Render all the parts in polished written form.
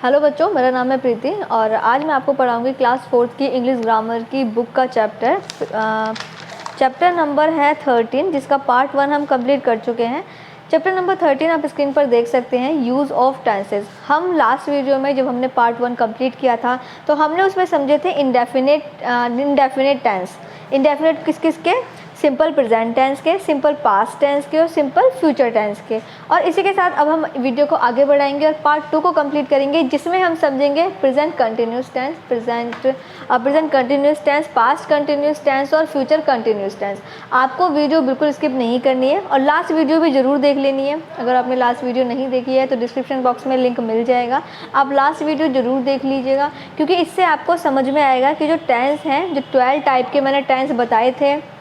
Hello बच्चों, मेरा नाम है प्रीति और आज मैं आपको पढ़ाऊंगी क्लास 4th की इंग्लिश ग्रामर की बुक का चैप्टर नंबर है 13, जिसका पार्ट 1 हम कंप्लीट कर चुके हैं। चैप्टर नंबर 13 आप स्क्रीन पर देख सकते हैं, यूज़ ऑफ टेंसेज। हम लास्ट वीडियो में जब हमने पार्ट 1 कंप्लीट किया था तो हमने उसमें समझे थे इंडेफिनेट टेंस। इंडेफिनेट किस किस के? सिंपल प्रेजेंट टेंस के, सिंपल पास्ट टेंस के और सिंपल फ्यूचर टेंस के। और इसी के साथ अब हम वीडियो को आगे बढ़ाएंगे और पार्ट 2 को कंप्लीट करेंगे, जिसमें हम समझेंगे present continuous tense, present continuous tense, past continuous tense और फ्यूचर कंटिन्यूस टेंस। आपको वीडियो बिल्कुल स्किप नहीं करनी है और लास्ट वीडियो भी ज़रूर देख लेनी है। अगर आपने लास्ट वीडियो नहीं देखी है तो डिस्क्रिप्शन बॉक्स में लिंक मिल जाएगा, आप लास्ट वीडियो ज़रूर देख लीजिएगा, क्योंकि इससे आपको समझ में आएगा कि जो टेंस हैं, जो 12 टाइप के मैंने टेंस बताए थे,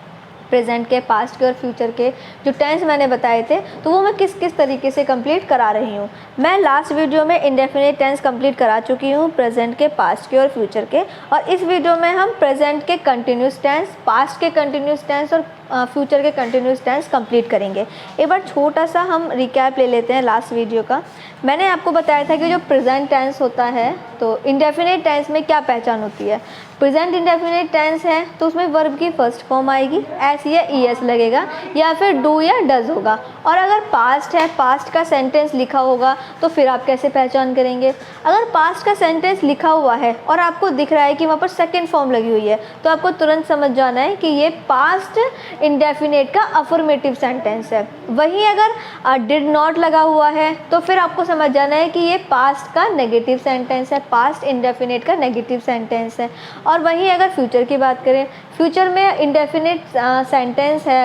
प्रेजेंट के, पास्ट के और फ्यूचर के जो टेंस मैंने बताए थे, तो वो मैं किस किस तरीके से कंप्लीट करा रही हूँ। मैं लास्ट वीडियो में इंडेफिनिट टेंस कंप्लीट करा चुकी हूँ, प्रेजेंट के, पास्ट के और फ्यूचर के। और इस वीडियो में हम प्रेजेंट के कंटिन्यूस टेंस, पास्ट के कंटिन्यूस टेंस और फ्यूचर के कंटिन्यूस टेंस कंप्लीट करेंगे। एक बार छोटा सा हम रिकैप ले लेते हैं लास्ट वीडियो का। मैंने आपको बताया था कि जो प्रेजेंट टेंस होता है, तो इंडेफिनिट टेंस में क्या पहचान होती है। प्रेजेंट इंडेफिनिट टेंस है तो उसमें वर्ब की फर्स्ट फॉर्म आएगी, एस या ईएस लगेगा या फिर डू या डज होगा। और अगर पास्ट है, पास्ट का सेंटेंस लिखा होगा, तो फिर आप कैसे पहचान करेंगे। अगर पास्ट का सेंटेंस लिखा हुआ है और आपको दिख रहा है कि वहाँ पर सेकेंड फॉर्म लगी हुई है, तो आपको तुरंत समझ जाना है कि ये पास्ट इंडेफिनिट का अफर्मेटिव सेंटेंस है। वहीं अगर डिड नॉट लगा हुआ है तो फिर आपको समझ जाना है कि ये पास्ट का नेगेटिव सेंटेंस है, पास्ट इंडेफिनिट का नेगेटिव सेंटेंस है। और वहीं अगर फ्यूचर की बात करें, फ्यूचर में इंडेफिनिट सेंटेंस है,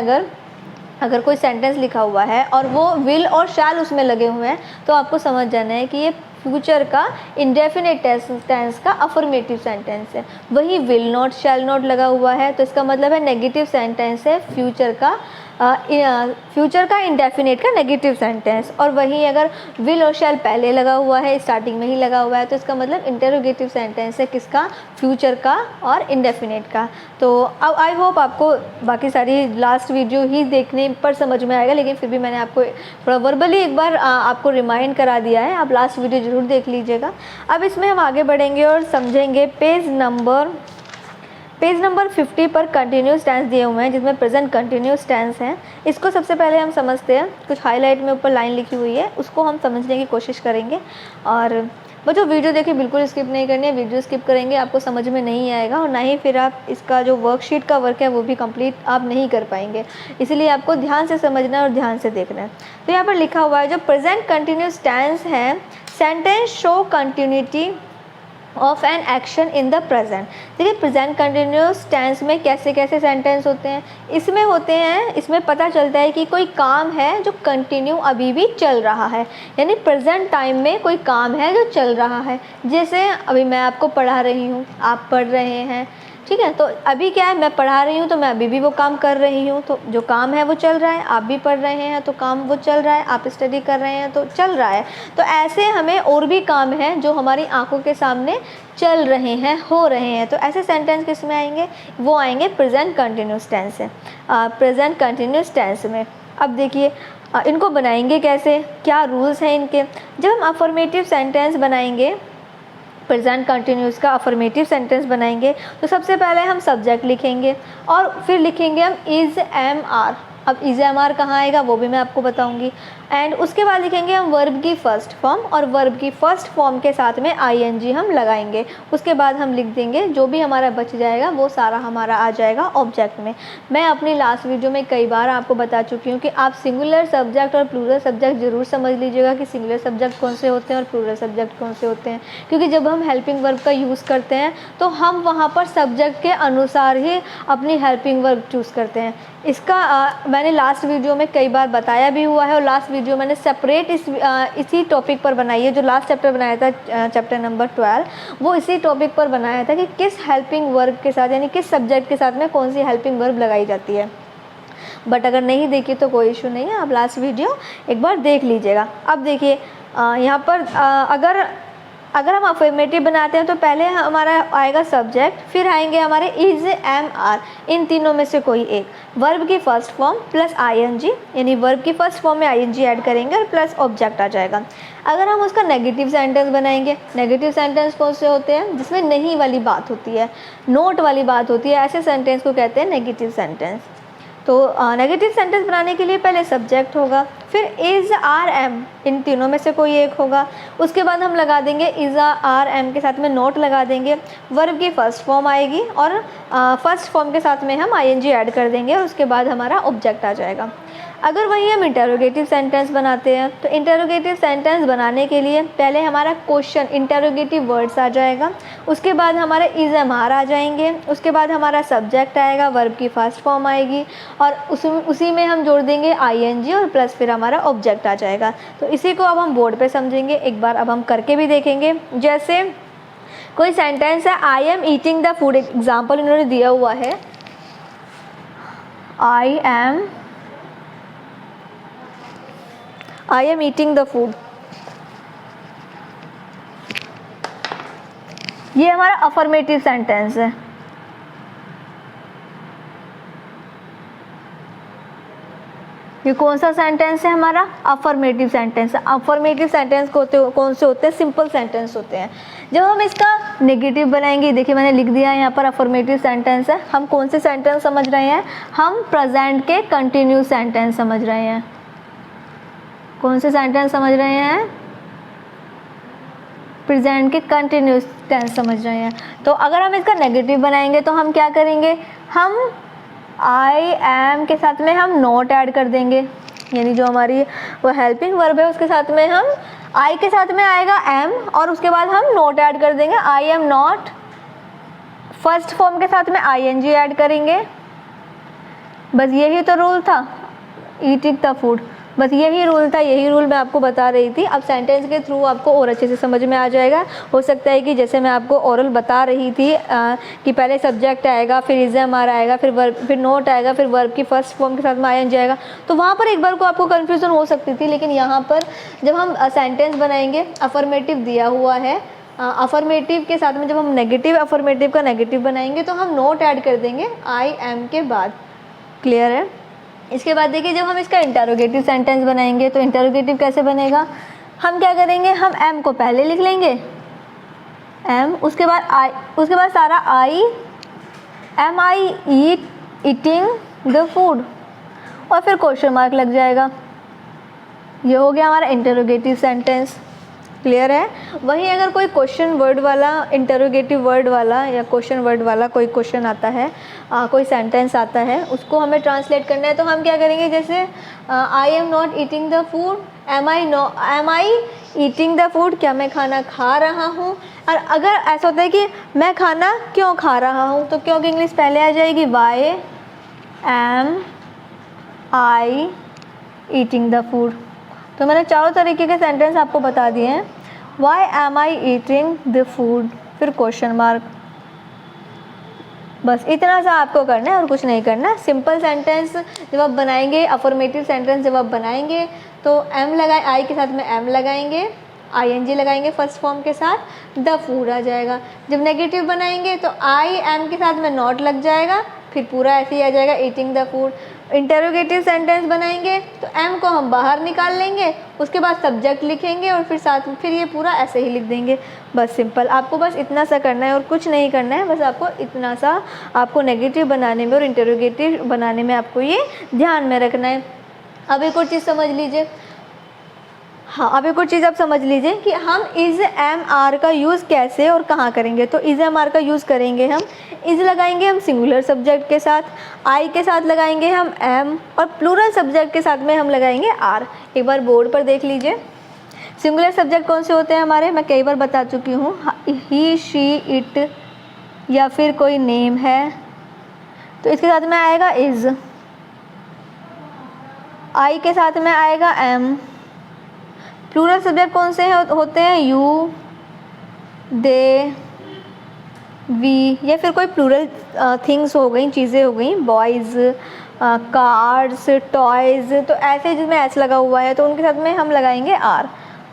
अगर कोई सेंटेंस लिखा हुआ है और वो विल और शैल उसमें लगे हुए हैं, तो आपको समझ जाना है कि ये फ्यूचर का इंडेफिनिट टेंस का अफर्मेटिव सेंटेंस है। वही विल नॉट, शैल नॉट लगा हुआ है तो इसका मतलब है नेगेटिव सेंटेंस है, फ्यूचर का इंडेफिनिट का नेगेटिव सेंटेंस। और वहीं अगर विल और शैल पहले लगा हुआ है, स्टार्टिंग में ही लगा हुआ है, तो इसका मतलब इंटरोगेटिव सेंटेंस है, किसका? फ्यूचर का और इंडेफिनिट का। तो अब आई होप आपको बाकी सारी लास्ट वीडियो ही देखने पर समझ में आएगा, लेकिन फिर भी मैंने आपको थोड़ा वर्बली एक बार आपको रिमाइंड करा दिया है। आप लास्ट वीडियो ज़रूर देख लीजिएगा। अब इसमें हम आगे बढ़ेंगे और समझेंगे पेज नंबर 50 पर कंटिन्यूस टेंस दिए हुए हैं, जिसमें प्रेजेंट कंटिन्यूस टेंस है। इसको सबसे पहले हम समझते हैं। कुछ हाईलाइट में ऊपर लाइन लिखी हुई है, उसको हम समझने की कोशिश करेंगे। और बच्चों, वीडियो देखिए, बिल्कुल स्किप नहीं करनी है। वीडियो स्किप करेंगे आपको समझ में नहीं आएगा और ना ही फिर आप इसका जो वर्कशीट का वर्क है वो भी कंप्लीट आप नहीं कर पाएंगे। इसलिए आपको ध्यान से समझना है और ध्यान से देखना है। तो यहाँ पर लिखा हुआ है, जो प्रेजेंट कंटिन्यूस टेंस है, sentence show continuity of an action in the present. देखिए, प्रेजेंट कंटिन्यूस टेंस में कैसे कैसे सेंटेंस होते हैं। इसमें पता चलता है कि कोई काम है जो कंटिन्यू अभी भी चल रहा है, यानी प्रेजेंट टाइम में कोई काम है जो चल रहा है। जैसे अभी मैं आपको पढ़ा रही हूँ, आप पढ़ रहे हैं, ठीक है। तो अभी क्या है, मैं पढ़ा रही हूँ तो मैं अभी भी वो काम कर रही हूँ, तो जो काम है वो चल रहा है। आप भी पढ़ रहे हैं तो काम वो चल रहा है, आप स्टडी कर रहे हैं तो चल रहा है। तो ऐसे हमें और भी काम हैं जो हमारी आंखों के सामने चल रहे हैं, हो रहे हैं। तो ऐसे सेंटेंस किस में आएंगे? वो आएंगे प्रेजेंट कंटिन्यूस टेंस से, प्रेजेंट कंटिन्यूस टेंस में। अब देखिए, इनको बनाएंगे कैसे, क्या रूल्स हैं इनके। जब हम अफर्मेटिव सेंटेंस बनाएंगे, प्रेजेंट कंटिन्यूस का अफर्मेटिव सेंटेंस बनाएंगे, तो सबसे पहले हम सब्जेक्ट लिखेंगे और फिर लिखेंगे हम इज़ एम आर। अब इज़ एम आर कहाँ आएगा वो भी मैं आपको बताऊंगी। एंड उसके बाद लिखेंगे हम वर्ब की फर्स्ट फॉर्म, और वर्ब की फर्स्ट फॉर्म के साथ में आईएनजी हम लगाएंगे। उसके बाद हम लिख देंगे, जो भी हमारा बच जाएगा वो सारा हमारा आ जाएगा ऑब्जेक्ट में। मैं अपनी लास्ट वीडियो में कई बार आपको बता चुकी हूँ कि आप सिंगुलर सब्जेक्ट और प्लूरल सब्जेक्ट ज़रूर समझ लीजिएगा कि सिंगुलर सब्जेक्ट कौन से होते हैं और प्लूरल सब्जेक्ट कौन से होते हैं। क्योंकि जब हम हेल्पिंग वर्ब का यूज़ करते हैं तो हम वहाँ पर सब्जेक्ट के अनुसार ही अपनी हेल्पिंग वर्ब चूज़ करते हैं। इसका मैंने लास्ट वीडियो में कई बार बताया भी हुआ है, और लास्ट वीडियो मैंने सेपरेट इसी टॉपिक पर बनाई है। जो लास्ट चैप्टर बनाया था, चैप्टर नंबर 12, वो इसी टॉपिक पर बनाया था कि किस हेल्पिंग वर्ब के साथ, यानी किस सब्जेक्ट के साथ में कौन सी हेल्पिंग वर्ब लगाई जाती है। बट अगर नहीं देखी तो कोई इशू नहीं है, आप लास्ट वीडियो एक बार देख लीजिएगा। अब देखिए, यहाँ पर अगर अगर हम अफर्मेटिव बनाते हैं तो पहले हमारा आएगा सब्जेक्ट, फिर आएंगे हमारे इज, एम, आर, इन तीनों में से कोई एक, वर्ब की फर्स्ट फॉर्म प्लस आईएनजी, यानी वर्ब की फर्स्ट फॉर्म में आईएनजी ऐड करेंगे और प्लस ऑब्जेक्ट आ जाएगा। अगर हम उसका नेगेटिव सेंटेंस बनाएंगे, नेगेटिव सेंटेंस कौन से होते हैं, जिसमें नहीं वाली बात होती है, नोट वाली बात होती है, ऐसे सेंटेंस को कहते हैं नेगेटिव सेंटेंस। तो नेगेटिव सेंटेंस बनाने के लिए पहले सब्जेक्ट होगा, फिर इज़, आर, एम, इन तीनों में से कोई एक होगा। उसके बाद हम लगा देंगे इज़, आर, एम के साथ में नोट लगा देंगे, वर्ब की फर्स्ट फॉर्म आएगी और फर्स्ट फॉर्म के साथ में हम आईएनजी ऐड कर देंगे और उसके बाद हमारा ऑब्जेक्ट आ जाएगा। अगर वही हम इंटरोगेटिव सेंटेंस बनाते हैं तो इंटरोगेटिव सेंटेंस बनाने के लिए पहले हमारा क्वेश्चन इंटरोगेटिव वर्ड्स आ जाएगा, उसके बाद हमारे इज़, एम, आर आ जाएंगे, उसके बाद हमारा सब्जेक्ट आएगा, वर्ब की फर्स्ट फॉर्म आएगी और उसी में हम जोड़ देंगे आईएनजी और प्लस फिर हमारा ऑब्जेक्ट आ जाएगा। तो इसी को अब हम बोर्ड पे समझेंगे, एक बार अब हम करके भी देखेंगे। जैसे कोई सेंटेंस है, I am eating the food, example इन्होंने दिया हुआ है, I am eating the food. ये हमारा अफर्मेटिव सेंटेंस है। ये कौन सा सेंटेंस है हमारा, अफर्मेटिव सेंटेंस है। अफर्मेटिव सेंटेंस कौन से होते हैं, सिंपल सेंटेंस होते हैं। जब हम इसका नेगेटिव बनाएंगे, देखिए मैंने लिख दिया है यहाँ पर अफर्मेटिव सेंटेंस है। हम कौन से सेंटेंस समझ रहे हैं, हम प्रेजेंट के कंटिन्यूस सेंटेंस समझ रहे हैं। कौन से सेंटेंस समझ रहे हैं, प्रेजेंट के कंटिन्यूस टेंस समझ रहे हैं। तो अगर हम इसका नेगेटिव बनाएंगे तो हम क्या करेंगे, हम आई एम के साथ में हम नॉट ऐड कर देंगे, यानी जो हमारी वो हेल्पिंग वर्ब है उसके साथ में हम आई के साथ में आएगा एम और उसके बाद हम नॉट ऐड कर देंगे, आई एम नॉट। फर्स्ट फॉर्म के साथ में आईएनजी ऐड करेंगे। बस यही तो रूल था, ईटिंग द फूड, बस यही रूल था, यही रूल मैं आपको बता रही थी। अब सेंटेंस के थ्रू आपको और अच्छे से समझ में आ जाएगा। हो सकता है कि जैसे मैं आपको ओरल बता रही थी कि पहले सब्जेक्ट आएगा, फिर इज़, एम, आर आएगा, फिर नोट आएगा, फिर वर्ब की फर्स्ट फॉर्म के साथ में आईएनजी आएगा, तो वहाँ पर एक बार को आपको कन्फ्यूज़न हो सकती थी। लेकिन यहाँ पर जब हम सेंटेंस बनाएंगे, अफर्मेटिव दिया हुआ है, अफर्मेटिव के साथ में जब हम नेगेटिव अफर्मेटिव का नेगेटिव बनाएंगे तो हम नोट ऐड कर देंगे आई एम के बाद। क्लियर है। इसके बाद देखिए जब हम इसका इंटरोगेटिव सेंटेंस बनाएंगे तो इंटरोगेटिव कैसे बनेगा, हम क्या करेंगे, हम एम को पहले लिख लेंगे, एम, उसके बाद आई, उसके बाद सारा I, am I eating the food और फिर क्वेश्चन मार्क लग जाएगा। ये हो गया हमारा इंटरोगेटिव सेंटेंस। क्लियर है। वहीं अगर कोई क्वेश्चन वर्ड वाला, इंटरोगेटिव वर्ड वाला या क्वेश्चन वर्ड वाला कोई क्वेश्चन आता है, कोई सेंटेंस आता है, उसको हमें ट्रांसलेट करना है तो हम क्या करेंगे, जैसे I am not eating the food, am I eating the food, क्या मैं खाना खा रहा हूँ। और अगर ऐसा होता है कि मैं खाना क्यों खा रहा हूँ, तो क्यों की इंग्लिश पहले आ जाएगी, why am I eating the food. तो मैंने चारों तरीके के सेंटेंस आपको बता दिए हैं। Why am I eating the food, फिर क्वेश्चन मार्क। बस इतना सा आपको करना है और कुछ नहीं करना। सिंपल सेंटेंस जब आप बनाएंगे, अफर्मेटिव सेंटेंस जब आप बनाएंगे तो एम लगाए, आई के साथ में एम लगाएंगे, आईएनजी लगाएंगे फर्स्ट फॉर्म के साथ, द फूड आ जाएगा। जब नेगेटिव बनाएंगे तो आई एम के साथ में नॉट लग जाएगा, फिर पूरा ऐसे ही आ जाएगा eating the food. Interrogative sentence बनाएंगे तो एम को हम बाहर निकाल लेंगे, उसके बाद सब्जेक्ट लिखेंगे और फिर ये पूरा ऐसे ही लिख देंगे। बस सिंपल, आपको बस इतना सा करना है और कुछ नहीं करना है। बस आपको इतना सा आपको नेगेटिव बनाने में और इंटरोगेटिव बनाने में आपको ये ध्यान में रखना है। अब एक और चीज़ समझ लीजिए, हाँ अब एक और चीज़ आप समझ लीजिए कि हम इज़ एम आर का यूज़ कैसे और कहाँ करेंगे। तो इज़ एम आर का यूज़ करेंगे हम, इज़ लगाएंगे हम सिंगुलर सब्जेक्ट के साथ, आई के साथ लगाएंगे हम एम और प्लूरल सब्जेक्ट के साथ में हम लगाएंगे आर। एक बार बोर्ड पर देख लीजिए, सिंगुलर सब्जेक्ट कौन से होते हैं हमारे, मैं कई बार बता चुकी हूँ, ही, शी, इट या फिर कोई नेम है तो इसके साथ में आएगा इज़, आई के साथ में आएगा एम। प्लूरल सब्जेक्ट कौन से होते हैं, यू, दे, वी या फिर कोई प्लूरल थिंग्स हो गई, चीज़ें हो गई, बॉयज़, कार्ड्स, टॉयज़, तो ऐसे जिसमें एस लगा हुआ है तो उनके साथ में हम लगाएंगे आर।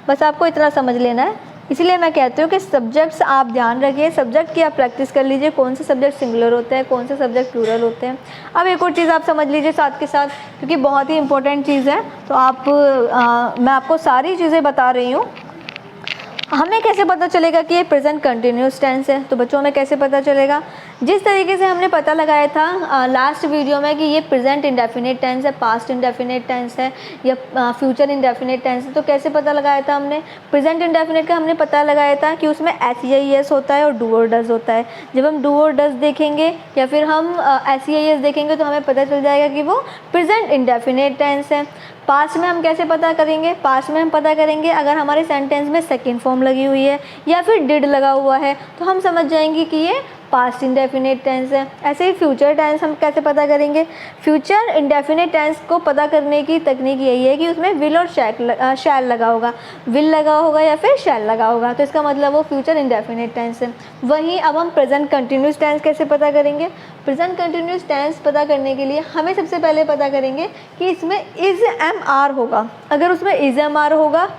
बस आपको इतना समझ लेना है। इसीलिए मैं कहती हूँ कि सब्जेक्ट्स आप ध्यान रखिए, सब्जेक्ट की आप प्रैक्टिस कर लीजिए, कौन से सब्जेक्ट सिंगुलर होते हैं, कौन से सब्जेक्ट प्लूरल होते हैं। अब एक और चीज़ आप समझ लीजिए साथ के साथ, क्योंकि बहुत ही इंपॉर्टेंट चीज़ है, तो मैं आपको सारी चीज़ें बता रही हूँ। हमें कैसे पता चलेगा कि ये प्रेजेंट कंटिन्यूस टेंस है? तो बच्चों, हमें कैसे पता चलेगा? जिस तरीके से हमने पता लगाया था लास्ट वीडियो में कि ये प्रेजेंट इंडेफिनिट टेंस है, पास्ट इंडेफिनिट टेंस है या फ्यूचर इंडेफिनिट टेंस है, तो कैसे पता लगाया था हमने? प्रेजेंट इंडेफिनिट का हमने पता लगाया था कि उसमें SEIS होता है और डू और डज होता है। जब हम डू और डज देखेंगे या फिर हम SEIS देखेंगे तो हमें पता चल जाएगा कि वो प्रेजेंट इंडेफिनिट टेंस है। पास्ट में हम कैसे पता करेंगे? पास्ट में हम पता करेंगे अगर हमारे सेंटेंस में सेकंड फॉर्म लगी हुई है या फिर डिड लगा हुआ है तो हम समझ जाएंगे कि ये पास्ट इंडेफिनिट टेंस है। ऐसे ही फ्यूचर टेंस हम कैसे पता करेंगे? फ्यूचर इंडेफिनिट टेंस को पता करने की तकनीक यही है कि उसमें विल और शैल लगा होगा, विल लगा होगा या फिर शैल लगा होगा, तो इसका मतलब वो फ्यूचर इंडेफिनिट टेंस है। वहीं अब हम प्रेजेंट कंटिन्यूस टेंस कैसे पता करेंगे? प्रेजेंट कंटिन्यूस टेंस पता करने के लिए हमें सबसे पहले पता करेंगे कि इसमें इज MR होगा। अगर उसमें इज MR होगा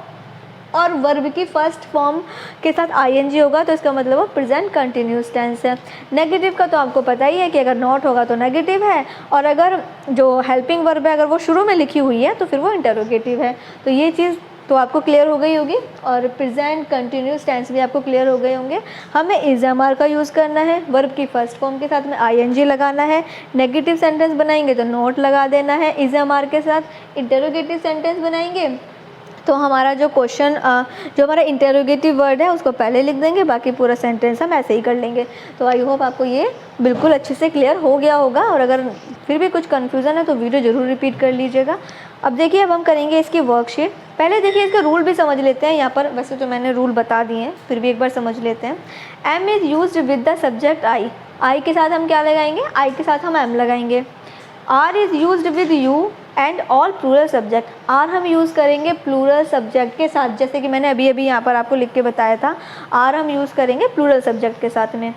और वर्ब की फर्स्ट फॉर्म के साथ ING होगा तो इसका मतलब वो प्रेजेंट कंटिन्यूस टेंस है। नेगेटिव का तो आपको पता ही है कि अगर नॉट होगा तो नेगेटिव है, और अगर जो हेल्पिंग वर्ब है अगर वो शुरू में लिखी हुई है तो फिर वो इंटरोगेटिव है। तो ये चीज़ तो आपको क्लियर हो गई होगी, और प्रेजेंट कंटिन्यूस टेंस भी आपको क्लियर हो गए होंगे। हमें इज MR का यूज़ करना है, वर्ब की फर्स्ट फॉर्म के साथ में ING लगाना है, नेगेटिव सेंटेंस बनाएंगे तो नॉट लगा देना है इज MR के साथ। इंटरोगेटिव सेंटेंस बनाएंगे तो हमारा जो क्वेश्चन जो हमारा इंटरोगेटिव वर्ड है उसको पहले लिख देंगे, बाकी पूरा सेंटेंस हम ऐसे ही कर लेंगे। तो आई होप आपको ये बिल्कुल अच्छे से क्लियर हो गया होगा, और अगर फिर भी कुछ कन्फ्यूज़न है तो वीडियो ज़रूर रिपीट कर लीजिएगा। अब देखिए, अब हम करेंगे इसकी वर्कशीट। पहले देखिए इसका रूल भी समझ लेते हैं। यहाँ पर वैसे तो मैंने रूल बता दिए हैं, फिर भी एक बार समझ लेते हैं। M is used with the subject I के साथ हम क्या लगाएंगे? I के साथ हम M लगाएंगे। R is used with U and all plural subject. R हम यूज़ करेंगे प्लूरल सब्जेक्ट के साथ, जैसे कि मैंने अभी यहाँ पर आपको लिख के बताया था। R हम यूज़ करेंगे प्लूरल सब्जेक्ट के साथ में।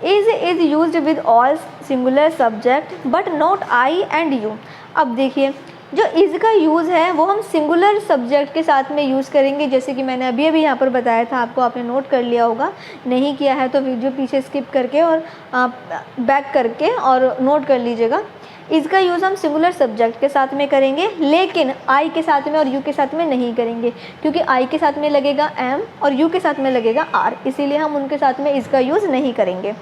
Is used with all singular subject but not I and U। अब देखिए, जो इज़ का यूज़ है वो हम सिंगुलर सब्जेक्ट के साथ में यूज़ करेंगे, जैसे कि मैंने अभी यहाँ पर बताया था आपको, आपने नोट कर लिया होगा। नहीं किया है तो वीडियो पीछे स्किप करके और बैक करके और नोट कर लीजिएगा। इसका यूज़ हम सिंगुलर सब्जेक्ट के साथ में करेंगे, लेकिन I के साथ में और U के साथ में नहीं करेंगे, क्योंकि I के साथ में लगेगा M और U के साथ में लगेगा R, इसीलिए हम उनके साथ में इसका यूज़ नहीं करेंगे।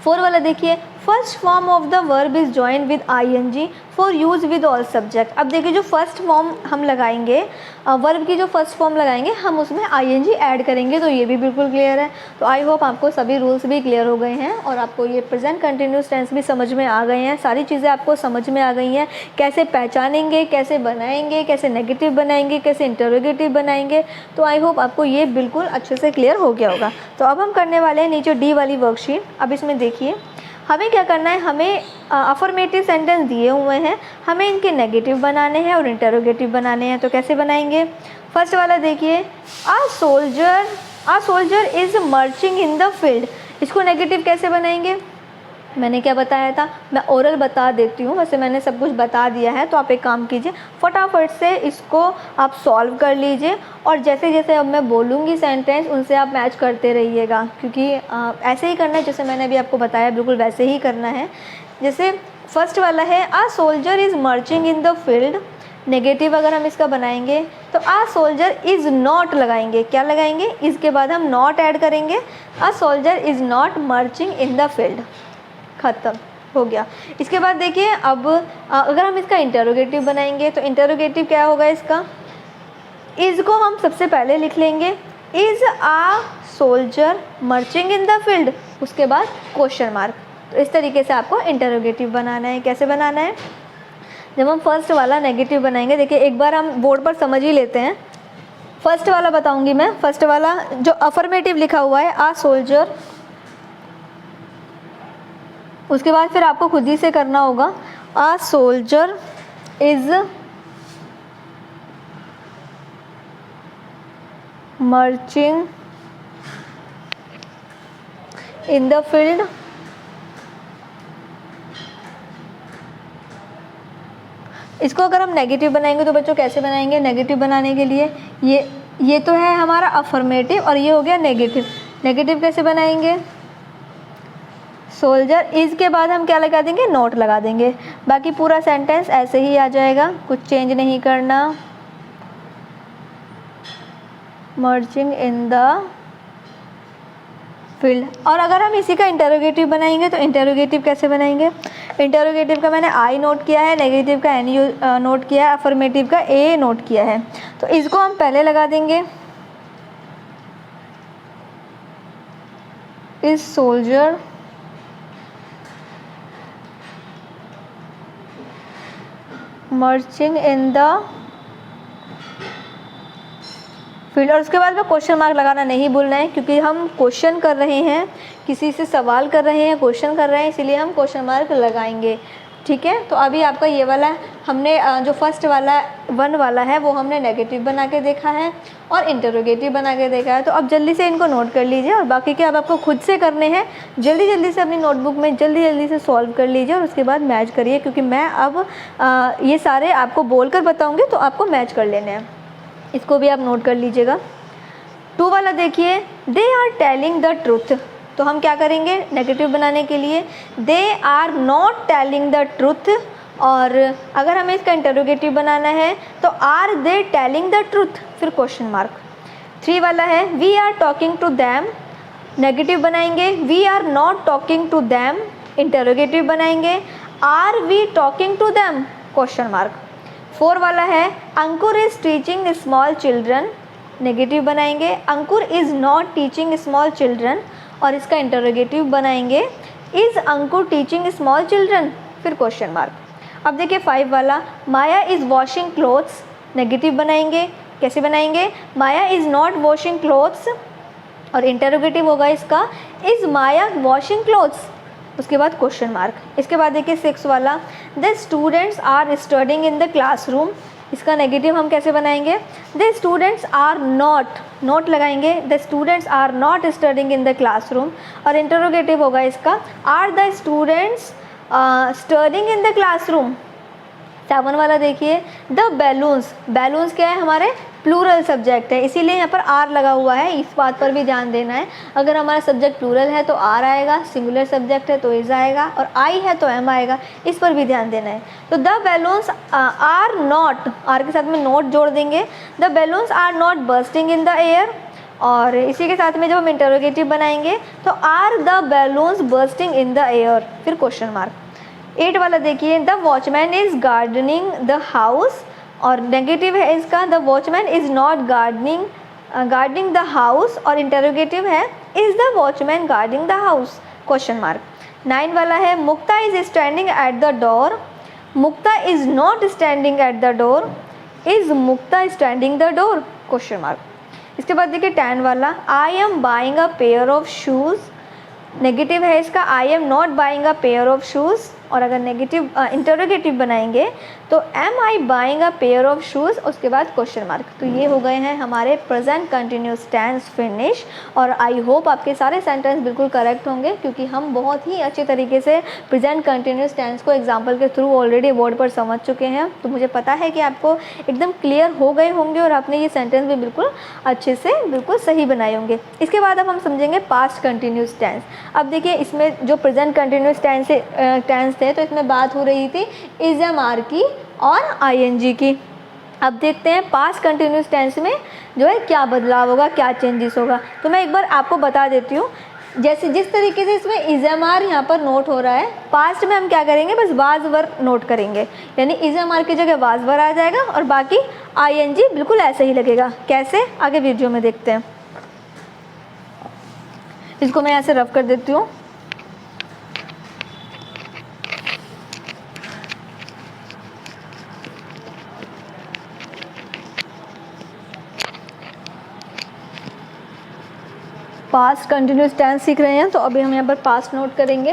4 वाला देखिए, first form of the verb is join with ING for use with all subject. अब देखिए, जो फर्स्ट फॉर्म हम लगाएंगे, वर्ब की जो फर्स्ट फॉर्म लगाएंगे हम उसमें ING ऐड करेंगे, तो ये भी बिल्कुल क्लियर है। तो आई होप आपको सभी रूल्स भी क्लियर हो गए हैं और आपको ये प्रेजेंट कंटिन्यूस टेंस भी समझ में आ गए हैं। सारी चीज़ें आपको समझ में आ गई हैं, कैसे पहचानेंगे, कैसे बनाएंगे, कैसे नेगेटिव बनाएंगे, कैसे इंटरोगेटिव बनाएंगे। तो आई होप आपको ये बिल्कुल अच्छे से क्लियर हो गया होगा। तो अब हम करने वाले हैं नीचे D वाली वर्कशीट। अब इसमें देखिए, हमें क्या करना है, हमें अफर्मेटिव सेंटेंस दिए हुए हैं, हमें इनके नेगेटिव बनाने हैं और इंटरोगेटिव बनाने हैं। तो कैसे बनाएंगे? फर्स्ट वाला देखिए, a soldier is marching in the field. इसको नेगेटिव कैसे बनाएंगे? मैंने क्या बताया था, मैं ओरल बता देती हूँ, वैसे मैंने सब कुछ बता दिया है। तो आप एक काम कीजिए, फटाफट से इसको आप सॉल्व कर लीजिए, और जैसे जैसे अब मैं बोलूँगी सेंटेंस उनसे आप मैच करते रहिएगा, क्योंकि ऐसे ही करना है जैसे मैंने अभी आपको बताया, बिल्कुल वैसे ही करना है। जैसे फर्स्ट वाला है, a soldier is marching in the field. Negative अगर हम इसका बनाएंगे तो अ सोल्जर इज़ नॉट लगाएंगे। क्या लगाएंगे? इसके बाद हम नॉट ऐड करेंगे, a soldier is not marching in the field. ख़त्म हो गया। इसके बाद देखिए, अब अगर हम इसका इंटरोगेटिव बनाएंगे तो इंटरोगेटिव क्या होगा इसका? इज़ को हम सबसे पहले लिख लेंगे, is a soldier marching in the field, उसके बाद क्वेश्चन मार्क। तो इस तरीके से आपको इंटरोगेटिव बनाना है। कैसे बनाना है? जब हम फर्स्ट वाला नेगेटिव बनाएंगे, देखिए एक बार हम बोर्ड पर समझ ही लेते हैं। फर्स्ट वाला बताऊंगी मैं। फर्स्ट वाला जो अफर्मेटिव लिखा हुआ है, आ सोल्जर, उसके बाद फिर आपको खुद ही से करना होगा, a soldier is marching in the field. इसको अगर हम नेगेटिव बनाएंगे तो बच्चों कैसे बनाएंगे? नेगेटिव बनाने के लिए ये ये तो है हमारा अफर्मेटिव और ये हो गया नेगेटिव। नेगेटिव कैसे बनाएंगे? सोल्जर इज के बाद हम क्या लगा देंगे? नॉट लगा देंगे। बाकी पूरा सेंटेंस ऐसे ही आ जाएगा, कुछ चेंज नहीं करना। मर्चिंग इन द फील्ड। और अगर हम इसी का इंटरोगेटिव बनाएंगे तो इंटरोगेटिव कैसे बनाएंगे? इंटरोगेटिव का मैंने आई नोट किया है, नेगेटिव का एन नोट किया है, अफर्मेटिव का ए नोट किया है। तो इसको हम पहले लगा देंगे, is soldier marching in the field. और उसके बाद में क्वेश्चन मार्क लगाना नहीं भूलना है, क्योंकि हम क्वेश्चन कर रहे हैं, किसी से सवाल कर रहे हैं, क्वेश्चन कर रहे हैं, इसीलिए हम क्वेश्चन मार्क लगाएंगे। ठीक है, तो अभी आपका ये वाला हमने जो फर्स्ट वाला 1 वाला है वो हमने नेगेटिव बना के देखा है और इंटरोगेटिव बना के देखा है। तो अब जल्दी से इनको नोट कर लीजिए और बाकी के अब आपको खुद से करने हैं। जल्दी जल्दी से अपनी नोटबुक में जल्दी से सॉल्व कर लीजिए और उसके बाद मैच करिए, क्योंकि मैं अब ये सारे आपको बोलकर बताऊँगी तो आपको मैच कर लेने हैं। इसको भी आप नोट कर लीजिएगा। 2 वाला देखिए, they are telling the truth. तो हम क्या करेंगे नेगेटिव बनाने के लिए? They are not telling the truth. और अगर हमें इसका इंटरोगेटिव बनाना है तो are they telling the truth, फिर क्वेश्चन मार्क। 3 वाला है, we are talking to them. Negative बनाएंगे, we are not talking to them. Interrogative बनाएंगे, are we talking to them, question mark. 4 वाला है, Ankur is teaching small children. Negative बनाएंगे, Ankur is not teaching small children. और इसका interrogative बनाएंगे, is Ankur teaching small children, फिर question mark. अब देखिए 5 वाला, Maya is washing clothes. Negative बनाएंगे, कैसे बनाएंगे? Maya is not washing clothes और इंटरोगेटिव होगा इसका, इज़ माया वॉशिंग क्लोथ्स, उसके बाद क्वेश्चन मार्क। इसके बाद देखिए 6 वाला, the students are studying in the classroom. इसका नेगेटिव हम कैसे बनाएंगे? द स्टूडेंट्स आर नॉट लगाएंगे, the students are not studying in the classroom. और इंटरोगेटिव होगा इसका, are the students studying in the classroom. 7 वाला देखिए, द बैलून्स क्या है? हमारे प्लूरल सब्जेक्ट है, इसीलिए यहाँ पर आर लगा हुआ है, इस बात पर भी ध्यान देना है। अगर हमारा सब्जेक्ट प्लूरल है तो आर आएगा, सिंगुलर सब्जेक्ट है तो इज आएगा, और आई है तो एम आएगा, इस पर भी ध्यान देना है। तो the balloons are not, are के साथ में नॉट जोड़ देंगे, the balloons are not bursting in the air. और इसी के साथ में जब हम इंटरोगेटिव बनाएंगे तो are the balloons bursting in the air, फिर क्वेश्चन मार्क। 8 वाला देखिए, the watchman is gardening the house. और नेगेटिव है इसका, the watchman is not gardening the house. और इंटरोगेटिव है, is the watchman gardening the house, question mark. 9 वाला है, Mukta is standing at the door. Mukta is not standing at the door, is Mukta standing the door, question mark. इसके बाद देखिए 10 वाला, I am buying a pair of shoes. Negative है इसका, I am not buying a pair of shoes. और अगर negative interrogative बनाएंगे तो am I buying a pair of shoes, उसके बाद क्वेश्चन मार्क। तो ये हो गए हैं हमारे प्रेजेंट कंटिन्यूस टेंस फिनिश। और आई होप आपके सारे सेंटेंस बिल्कुल करेक्ट होंगे, क्योंकि हम बहुत ही अच्छे तरीके से प्रेजेंट कंटिन्यूस टेंस को एग्जाम्पल के थ्रू ऑलरेडी बोर्ड पर समझ चुके हैं। तो मुझे पता है कि आपको एकदम क्लियर हो गए होंगे और आपने ये सेंटेंस भी बिल्कुल अच्छे से बिल्कुल सही बनाए होंगे। इसके बाद अब हम समझेंगे पास्ट कंटिन्यूस टेंस। अब देखिए इसमें जो प्रेजेंट कंटिन्यूस टेंस थे तो इसमें बात हो रही थी इज एम आर की और आईएनजी की। अब देखते हैं पास्ट कंटिन्यूस टेंस में जो है क्या बदलाव होगा, क्या चेंजेस होगा। तो मैं एक बार आपको बता देती हूँ, जैसे जिस तरीके से इसमें इज एम आर यहाँ पर नोट हो रहा है, पास्ट में हम क्या करेंगे, बस वाज वर नोट करेंगे, यानी इज एम आर की जगह वाज वर आ जाएगा और बाकी आईएनजी बिल्कुल ऐसे ही लगेगा। कैसे, आगे वीडियो में देखते हैं। इसको मैं ऐसे रफ कर देती हूँ। पास्ट कंटिन्यूस टेंस सीख रहे हैं तो अभी हम यहाँ पर पास्ट नोट करेंगे।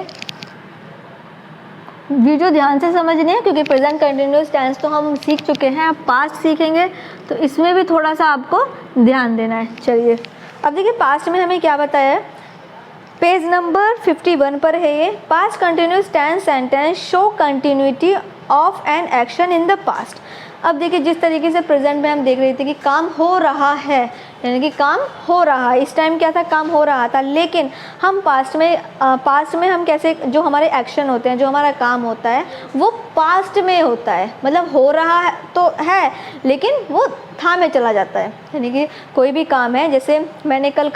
वीडियो ध्यान से समझनी है क्योंकि प्रेजेंट कंटिन्यूस टेंस तो हम सीख चुके हैं, अब पास्ट सीखेंगे तो इसमें भी थोड़ा सा आपको ध्यान देना है। चलिए अब देखिए पास्ट में हमें क्या बताया है, पेज नंबर 51 पर है ये। Past continuous tense sentence show continuity of an action in the past. अब देखिए जिस तरीके से प्रेजेंट में हम देख रहे थे कि काम हो रहा है, यानी कि काम हो रहा है, इस टाइम क्या था, काम हो रहा था। लेकिन हम पास्ट में हम कैसे, जो हमारे एक्शन होते हैं, जो हमारा काम होता है वो पास्ट में होता है, मतलब हो रहा है तो है लेकिन वो था में चला जाता है। यानी कि कोई भी काम है, जैसे मैं कल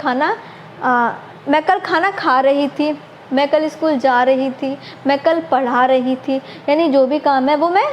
खाना खा रही थी, मैं कल स्कूल जा रही थी, मैं कल पढ़ा रही थी, यानी जो भी काम है वो मैं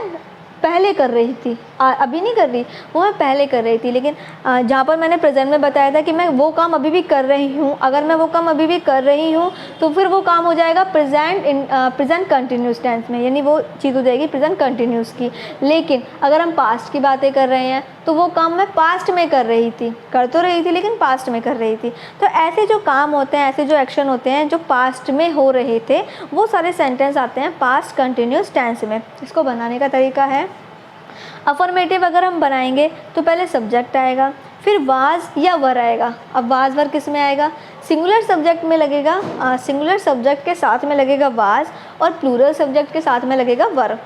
पहले कर रही थी, अभी नहीं कर रही, वो मैं पहले कर रही थी। लेकिन जहाँ पर मैंने प्रेजेंट में बताया था कि मैं वो काम अभी भी कर रही हूँ, अगर मैं वो काम अभी भी कर रही हूँ तो फिर वो काम हो जाएगा प्रेजेंट कंटिन्यूस टेंस में, यानी वो चीज़ हो जाएगी प्रेजेंट कंटिन्यूस की। लेकिन अगर हम पास्ट की बातें कर रहे हैं तो वो काम मैं पास्ट में कर रही थी, कर तो रही थी लेकिन पास्ट में कर रही थी। तो ऐसे जो काम होते हैं, ऐसे जो एक्शन होते हैं जो पास्ट में हो रहे थे, वो सारे सेंटेंस आते हैं पास्ट कंटिन्यूस टेंस में। इसको बनाने का तरीका है, अफर्मेटिव अगर हम बनाएंगे तो पहले सब्जेक्ट आएगा, फिर वाज या वर आएगा। अब वाज वर किस में आएगा, सिंगुलर सब्जेक्ट में लगेगा, सिंगुलर सब्जेक्ट के साथ में लगेगा वाज और प्लूरल सब्जेक्ट के साथ में लगेगा वर।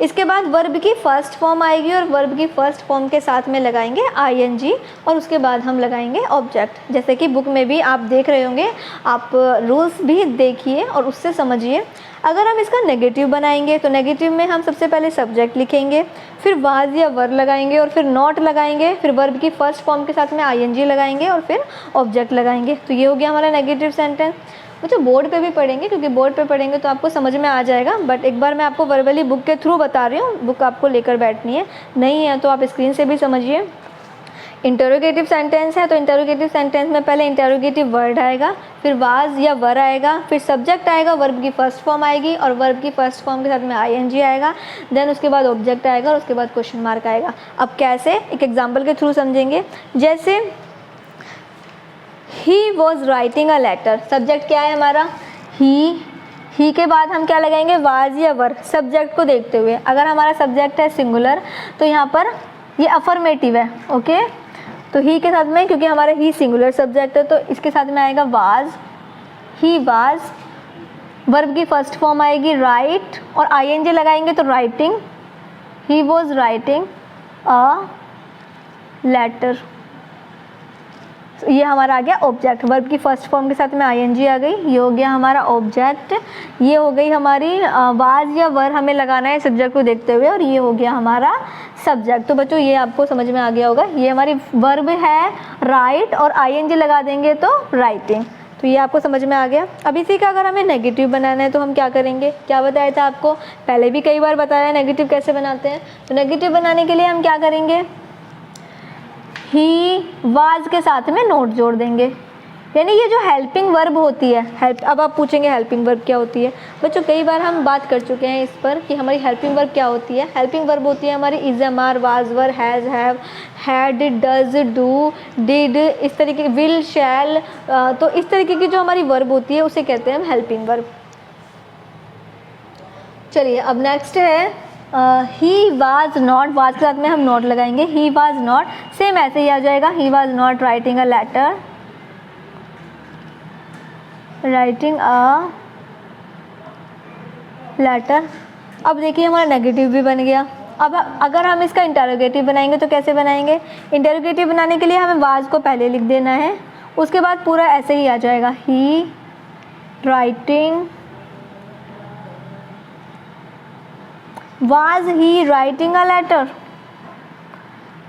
इसके बाद वर्ब की फर्स्ट फॉर्म आएगी और वर्ब की फर्स्ट फॉर्म के साथ में लगाएंगे आईएनजी और उसके बाद हम लगाएंगे ऑब्जेक्ट। जैसे कि बुक में भी आप देख रहे होंगे, आप रूल्स भी देखिए और उससे समझिए। अगर हम इसका नेगेटिव बनाएंगे तो नेगेटिव में हम सबसे पहले सब्जेक्ट लिखेंगे, फिर वाज या वर लगाएंगे और फिर नॉट लगाएंगे, फिर वर्ब की फर्स्ट फॉर्म के साथ में आईएनजी लगाएंगे और फिर ऑब्जेक्ट लगाएंगे। तो ये हो गया हमारा नेगेटिव सेंटेंस। वो तो बोर्ड पे भी पढ़ेंगे, क्योंकि बोर्ड पे पढ़ेंगे तो आपको समझ में आ जाएगा, बट एक बार मैं आपको वर्बली बुक के थ्रू बता रही हूँ, बुक आपको लेकर बैठनी है, नहीं है तो आप स्क्रीन से भी समझिए। इंटरोगेटिव सेंटेंस है तो इंटरोगेटिव सेंटेंस में पहले इंटरोगेटिव वर्ड आएगा, फिर वाज या वर आएगा, फिर सब्जेक्ट आएगा, वर्ब की फर्स्ट फॉर्म आएगी और वर्ब की फर्स्ट फॉर्म के साथ में आईएनजी आएगा, देन उसके बाद ऑब्जेक्ट आएगा और उसके बाद क्वेश्चन मार्क आएगा। अब कैसे, एक एग्जाम्पल के थ्रू समझेंगे। जैसे he was writing a letter, subject क्या है हमारा, ही के बाद हम क्या लगाएंगे, वाज या वर, सब्जेक्ट को देखते हुए। अगर हमारा सब्जेक्ट है सिंगुलर तो यहाँ पर ये अफर्मेटिव है, ओके। तो ही के साथ में, क्योंकि हमारा ही सिंगुलर सब्जेक्ट है तो इसके साथ में आएगा वाज, ही वाज। वर्ब की फर्स्ट फॉर्म आएगी राइट और आईएनजी लगाएंगे तो writing, he was writing a letter. ये हमारा आ गया ऑब्जेक्ट, वर्ब की फर्स्ट फॉर्म के साथ में आईएनजी आ गई, ये हो गया हमारा ऑब्जेक्ट। ये हो गई हमारी वाज या वर हमें लगाना है सब्जेक्ट को देखते हुए, और ये हो गया हमारा सब्जेक्ट। तो बच्चों ये आपको समझ में आ गया होगा, ये हमारी वर्ब है राइट और आईएनजी लगा देंगे तो राइटिंग। तो ये आपको समझ में आ गया। अब इसी का अगर हमें नेगेटिव बनाना है तो हम क्या करेंगे, क्या बताया था आपको, पहले भी कई बार बताया नेगेटिव कैसे बनाते हैं। तो नेगेटिव बनाने के लिए हम क्या करेंगे, ही वाज के साथ में नोट जोड़ देंगे, यानी ये जो हेल्पिंग वर्ब होती है, हेल्प। अब आप पूछेंगे हेल्पिंग वर्ब क्या होती है, बच्चों कई बार हम बात कर चुके हैं इस पर कि हमारी हेल्पिंग वर्ब क्या होती है। हेल्पिंग वर्ब होती है हमारी is, am, are, was, were, has, have, had, does, do, did, इस तरीके की, विल, शैल। तो इस तरीके की जो हमारी वर्ब होती है उसे कहते हैं हम हेल्पिंग वर्ब। चलिए अब नेक्स्ट है ही वाज नॉट, वाज के साथ में हम नॉट लगाएंगे, ही वाज नॉट, सेम ऐसे ही आ जाएगा, he was not writing a letter, writing a letter. अब देखिए हमारा नेगेटिव भी बन गया। अब अगर हम इसका इंटरोगेटिव बनाएंगे तो कैसे बनाएंगे, इंटरोगेटिव बनाने के लिए हमें वाज को पहले लिख देना है, उसके बाद पूरा ऐसे ही आ जाएगा, he writing, was he writing a letter,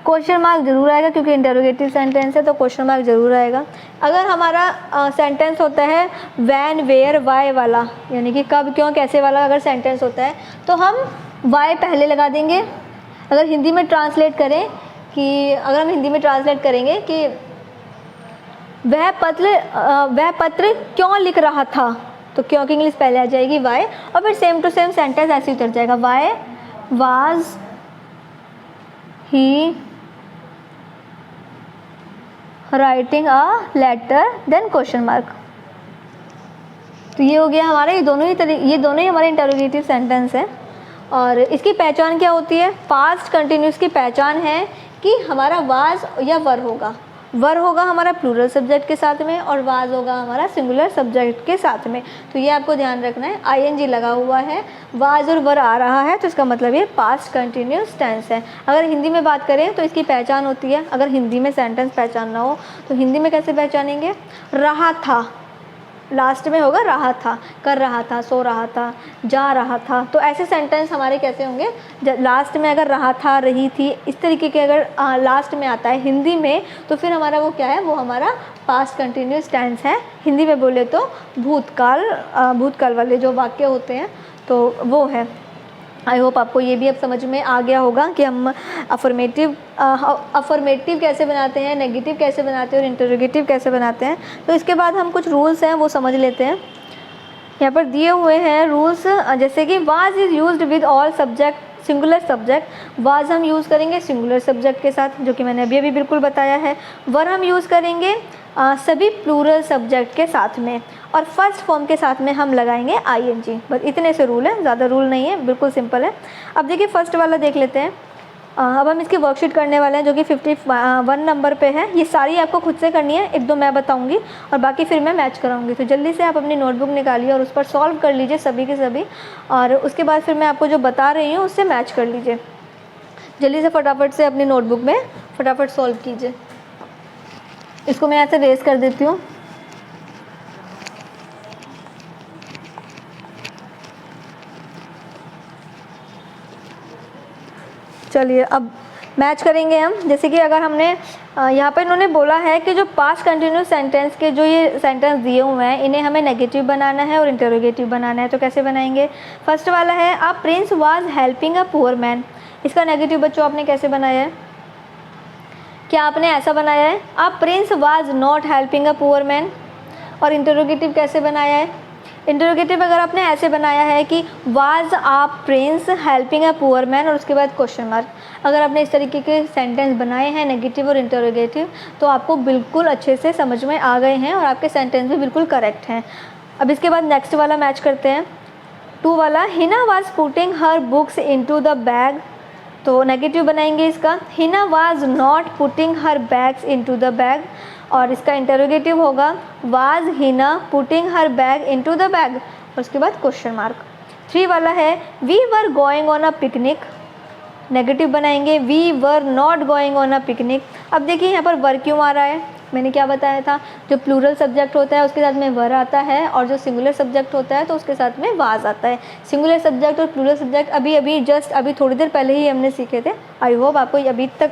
question mark जरूर आएगा क्योंकि इंटरोगेटिव सेंटेंस है तो क्वेश्चन मार्क जरूर आएगा। अगर हमारा सेंटेंस होता है व्हेन, वेयर, वाई वाला, यानी कि कब, क्यों, कैसे वाला अगर सेंटेंस होता है तो हम वाई पहले लगा देंगे। अगर हिंदी में ट्रांसलेट करें कि, अगर हम हिंदी में ट्रांसलेट करेंगे कि वह पत्र क्यों लिख रहा था, तो क्यों की इंग्लिश पहले आ जाएगी वाई, और फिर सेम टू सेम सेंटेंस ऐसे उतर जाएगा, why was he writing a letter, then question mark. तो ये हो गया हमारे, ये दोनों ही हमारे इंटरोगेटिव सेंटेंस है। और इसकी पहचान क्या होती है, पास्ट कंटिन्यूस की पहचान है कि हमारा वाज या वर होगा, वर होगा हमारा प्लूरल सब्जेक्ट के साथ में और वाज होगा हमारा सिंगुलर सब्जेक्ट के साथ में। तो ये आपको ध्यान रखना है, आईएनजी लगा हुआ है, वाज और वर आ रहा है तो इसका मतलब ये पास्ट कंटिन्यूस टेंस है। अगर हिंदी में बात करें तो इसकी पहचान होती है, अगर हिंदी में सेंटेंस पहचानना हो तो हिंदी में कैसे पहचानेंगे, रहा था, लास्ट में होगा रहा था, कर रहा था, सो रहा था, जा रहा था। तो ऐसे सेंटेंस हमारे कैसे होंगे, लास्ट में अगर रहा था, रही थी, इस तरीके के अगर लास्ट में आता है हिंदी में तो फिर हमारा वो क्या है, वो हमारा पास्ट कंटिन्यूस टेंस है। हिंदी में बोले तो भूतकाल वाले जो वाक्य होते हैं तो वो है। आई होप आपको ये भी अब समझ में आ गया होगा कि हम अफर्मेटिव कैसे बनाते हैं, नेगेटिव कैसे बनाते हैं और इंटरोगेटिव कैसे बनाते हैं। तो इसके बाद हम कुछ रूल्स हैं वो समझ लेते हैं। यहाँ पर दिए हुए हैं रूल्स, जैसे कि was is used with all subject singular subject. Was हम यूज़ करेंगे सिंगुलर सब्जेक्ट के साथ, जो कि मैंने अभी बिल्कुल बताया है। वर हम यूज़ करेंगे सभी प्लूरल सब्जेक्ट के साथ में, और फर्स्ट फॉर्म के साथ में हम लगाएंगे आईएनजी। बस इतने से रूल है, ज़्यादा रूल नहीं है, बिल्कुल सिंपल है। अब देखिए फर्स्ट वाला देख लेते हैं। अब हम इसकी वर्कशीट करने वाले हैं जो कि 51 नंबर पे है। ये सारी आपको खुद से करनी है, एक दो मैं बताऊंगी और बाकी फिर मैं मैच कराऊंगी। तो जल्दी से आप अपनी नोटबुक निकालिए और उस पर सॉल्व कर लीजिए सभी के सभी, और उसके बाद फिर मैं आपको जो बता रही हूँ उससे मैच कर लीजिए। जल्दी से फटाफट से अपनी नोटबुक में फटाफट सॉल्व कीजिए। इसको मैं ऐसे रेस कर देती हूँ। चलिए अब मैच करेंगे हम। जैसे कि अगर हमने यहाँ पर इन्होंने बोला है कि जो पास्ट कंटिन्यूस सेंटेंस के जो ये सेंटेंस दिए हुए हैं इन्हें हमें नेगेटिव बनाना है और इंटरोगेटिव बनाना है। तो कैसे बनाएंगे, फर्स्ट वाला है a prince was helping a poor man. इसका नेगेटिव बच्चों आपने कैसे बनाया है, क्या आपने ऐसा बनाया है a prince was not helping a poor man. और इंटरोगेटिव कैसे बनाया है, इंटरोगेटिव अगर आपने ऐसे बनाया है कि was a prince helping a poor man और उसके बाद क्वेश्चन मार्क। अगर आपने इस तरीके के सेंटेंस बनाए हैं नेगेटिव और इंटरोगेटिव तो आपको बिल्कुल अच्छे से समझ में आ गए हैं और आपके सेंटेंस भी बिल्कुल करेक्ट हैं। अब इसके बाद नेक्स्ट वाला मैच करते हैं। 2 वाला Hina was putting her books into the bag. तो नेगेटिव बनाएंगे इसका, Hina was not putting her bags into the bag. और इसका इंटरोगेटिव होगा was Hina putting her bag into the bag और उसके बाद क्वेश्चन मार्क। 3 वाला है we were going on a picnic. Negative बनाएंगे we were not going on a picnic. अब देखिए यहाँ पर वर क्यों आ रहा है, मैंने क्या बताया था, जो प्लूरल सब्जेक्ट होता है उसके साथ में वर आता है और जो सिंगुलर सब्जेक्ट होता है तो उसके साथ में वाज आता है। सिंगुलर सब्जेक्ट और प्लूरल सब्जेक्ट अभी थोड़ी देर पहले ही हमने सीखे थे। आई होप आपको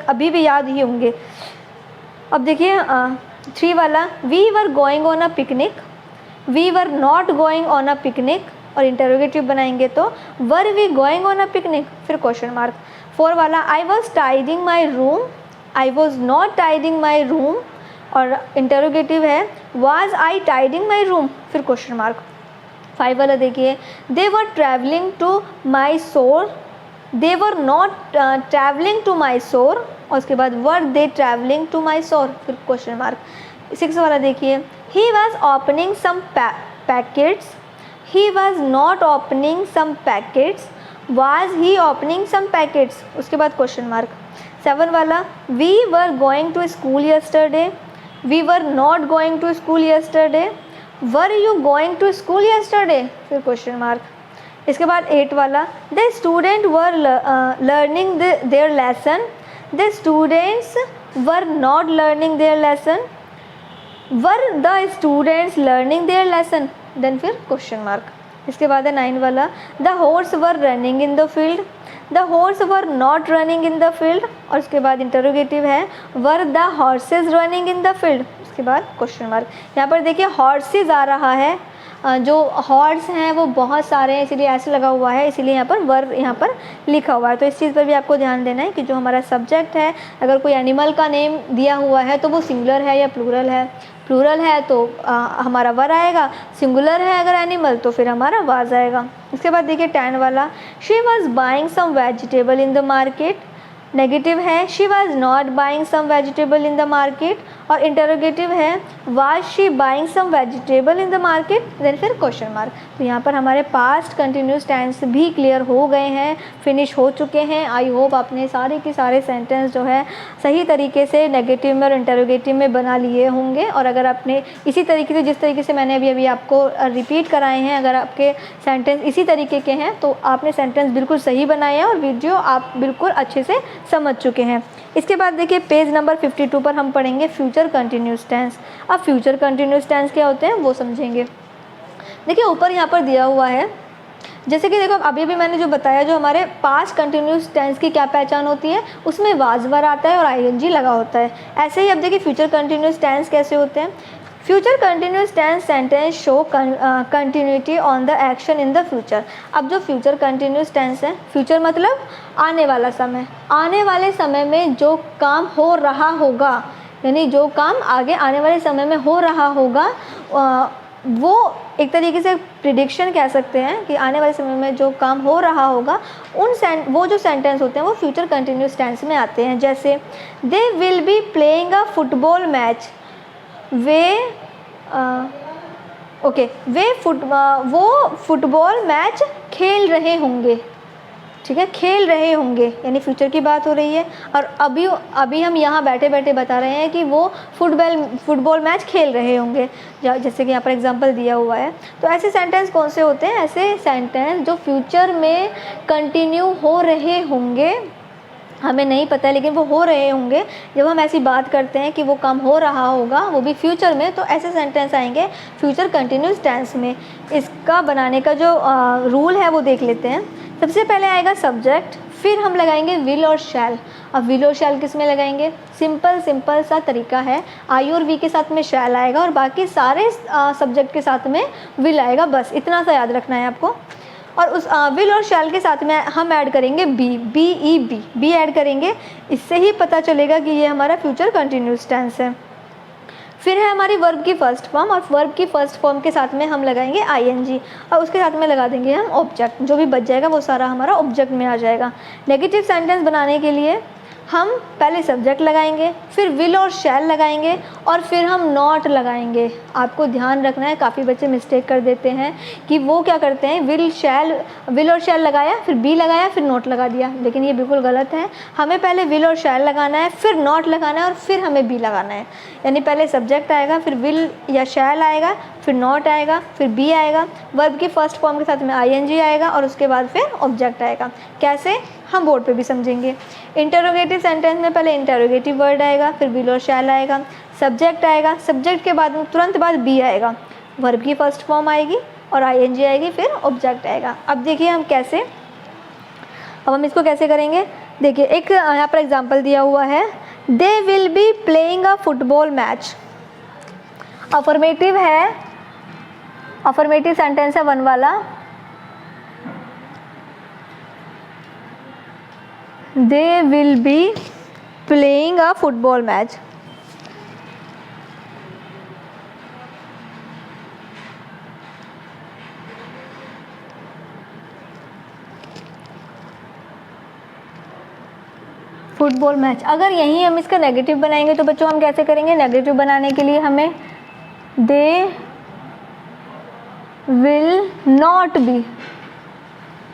अभी भी याद ही होंगे। अब देखिए 3 वाला we were going on a picnic, we were not going on a picnic और इंटरोगेटिव बनाएंगे तो were we going on a picnic फिर क्वेश्चन मार्क। 4 वाला I was tidying my room, I was not tidying my room और interrogative है was I tidying my room फिर question mark. 5 वाला देखिए they were travelling to my shore, they were not travelling to my शोर और उसके बाद वर दे travelling to my शोर फिर क्वेश्चन मार्क। 6 वाला देखिए he was opening some packets, he was not opening some packets, was he opening some packets उसके बाद क्वेश्चन मार्क। 7 वाला we were going to school yesterday, we were not going to school yesterday, were you going to school yesterday फिर question mark. इसके बाद 8 वाला the student were learning their lesson, the students were not learning their lesson, were the students learning their lesson then फिर question mark. इसके बाद है 9 वाला the horse were running in the field, the horse were not running in the field और उसके बाद interrogative है were the horse's running in the field उसके बाद क्वेश्चन मार्क। यहाँ पर देखिए हॉर्सेज आ रहा है, जो हॉर्स हैं वो बहुत सारे हैं इसीलिए ऐसे लगा हुआ है, इसीलिए यहाँ पर वर यहाँ पर लिखा हुआ है। तो इस चीज़ पर भी आपको ध्यान देना है कि जो हमारा सब्जेक्ट है अगर कोई एनिमल का नेम दिया हुआ है तो वो सिंगुलर है या प्लूरल है। प्लूरल है तो हमारा वर आएगा, सिंगुलर है अगर एनिमल तो फिर हमारा वाज आएगा। इसके बाद देखिए 10 वाला she was buying some vegetable in the market, negative है she was not buying some vegetable in the market, और इंटरोगेटिव है was she buying some vegetable in the market, then फिर क्वेश्चन मार्क। तो यहाँ पर हमारे पास्ट कंटिन्यूस टेंस भी clear हो गए हैं, फिनिश हो चुके हैं। आई होप आपने सारे के सारे सेंटेंस जो है सही तरीके से नेगेटिव में और इंटरोगेटिव में बना लिए होंगे। और अगर आपने इसी तरीके से, जिस तरीके से मैंने अभी आपको रिपीट कराए हैं, अगर आपके सेंटेंस इसी तरीके के हैं तो आपने सेंटेंस बिल्कुल सही बनाए हैं और वीडियो आप बिल्कुल अच्छे से समझ चुके हैं। इसके बाद देखिए पेज नंबर 52 पर हम पढ़ेंगे फ्यूचर कंटिन्यूस टेंस। अब फ्यूचर कंटिन्यूस टेंस क्या होते हैं वो समझेंगे। देखिए ऊपर यहाँ पर दिया हुआ है, जैसे कि देखो अभी भी मैंने जो बताया, जो हमारे पास्ट कंटिन्यूस टेंस की क्या पहचान होती है, उसमें वाज वर आता है और आईएनजी लगा होता है। ऐसे ही अब देखिए फ्यूचर कंटिन्यूस टेंस कैसे होते हैं। Future continuous tense sentence show continuity on the action in the future. अब जो फ्यूचर कंटिन्यूस टेंस है, फ्यूचर मतलब आने वाला समय, आने वाले समय में जो काम हो रहा होगा, यानी जो काम आगे आने वाले समय में हो रहा होगा, वो एक तरीके से प्रिडिक्शन कह सकते हैं कि आने वाले समय में जो काम हो रहा होगा, वो जो सेंटेंस होते हैं वो फ्यूचर कंटिन्यूस टेंस में आते हैं। जैसे they will be playing a football match, वो फुटबॉल मैच खेल रहे होंगे, ठीक है, खेल रहे होंगे, यानी फ्यूचर की बात हो रही है। और अभी हम यहाँ बैठे बैठे बता रहे हैं कि वो फुटबॉल मैच खेल रहे होंगे, जैसे कि यहाँ पर एग्जांपल दिया हुआ है। तो ऐसे सेंटेंस कौन से होते हैं? ऐसे सेंटेंस जो फ्यूचर में कंटिन्यू हो रहे होंगे, हमें नहीं पता है लेकिन वो हो रहे होंगे। जब हम ऐसी बात करते हैं कि वो काम हो रहा होगा, वो भी फ्यूचर में, तो ऐसे सेंटेंस आएंगे फ्यूचर कंटिन्यूस टेंस में। इसका बनाने का जो रूल है वो देख लेते हैं। सबसे पहले आएगा सब्जेक्ट, फिर हम लगाएंगे विल और शैल। अब विल और शैल किस में लगाएंगे? सिंपल सा तरीका है, आई और वी के साथ में शैल आएगा और बाकी सारे सब्जेक्ट के साथ में विल आएगा, बस इतना सा याद रखना है आपको। और उस विल और शैल के साथ में हम ऐड करेंगे बी ऐड करेंगे, इससे ही पता चलेगा कि ये हमारा फ्यूचर कंटिन्यूस टेंस है। फिर है हमारी वर्ब की फर्स्ट फॉर्म, और वर्ब की फर्स्ट फॉर्म के साथ में हम लगाएंगे आईएनजी और उसके साथ में लगा देंगे हम ऑब्जेक्ट। जो भी बच जाएगा वो सारा हमारा ऑब्जेक्ट में आ जाएगा। नेगेटिव सेंटेंस बनाने के लिए हम पहले सब्जेक्ट लगाएंगे, फिर विल और शैल लगाएंगे और फिर हम नॉट लगाएंगे। आपको ध्यान रखना है, काफ़ी बच्चे मिस्टेक कर देते हैं कि वो क्या करते हैं, विल और शैल लगाया, फिर बी लगाया, फिर नॉट लगा दिया, लेकिन ये बिल्कुल गलत है। हमें पहले विल और शैल लगाना है, फिर नॉट लगाना है और फिर हमें बी लगाना है। यानी पहले सब्जेक्ट आएगा, फिर विल या शैल आएगा, फिर नॉट आएगा, फिर बी आएगा, वर्ब की फर्स्ट फॉर्म के साथ में आईएनजी आएगा और उसके बाद फिर ऑब्जेक्ट आएगा। कैसे, हम बोर्ड पे भी समझेंगे। इंटरोगेटिव सेंटेंस में पहले इंटरोगेटिव वर्ड आएगा, फिर विल और शैल आएगा, सब्जेक्ट आएगा, सब्जेक्ट के बाद तुरंत बाद बी आएगा, वर्ब की फर्स्ट फॉर्म आएगी और आईएनजी आएगी, फिर ऑब्जेक्ट आएगा। अब देखिए हम इसको कैसे करेंगे। देखिए एक यहाँ पर एग्जाम्पल दिया हुआ है, they will be playing a football match. Affirmative है, अफर्मेटिव सेंटेंस है वन वाला, they will be playing a football match। Football match. अगर यहीं हम इसका नेगेटिव बनाएंगे तो बच्चों हम कैसे करेंगे? नेगेटिव बनाने के लिए हमें they will not be,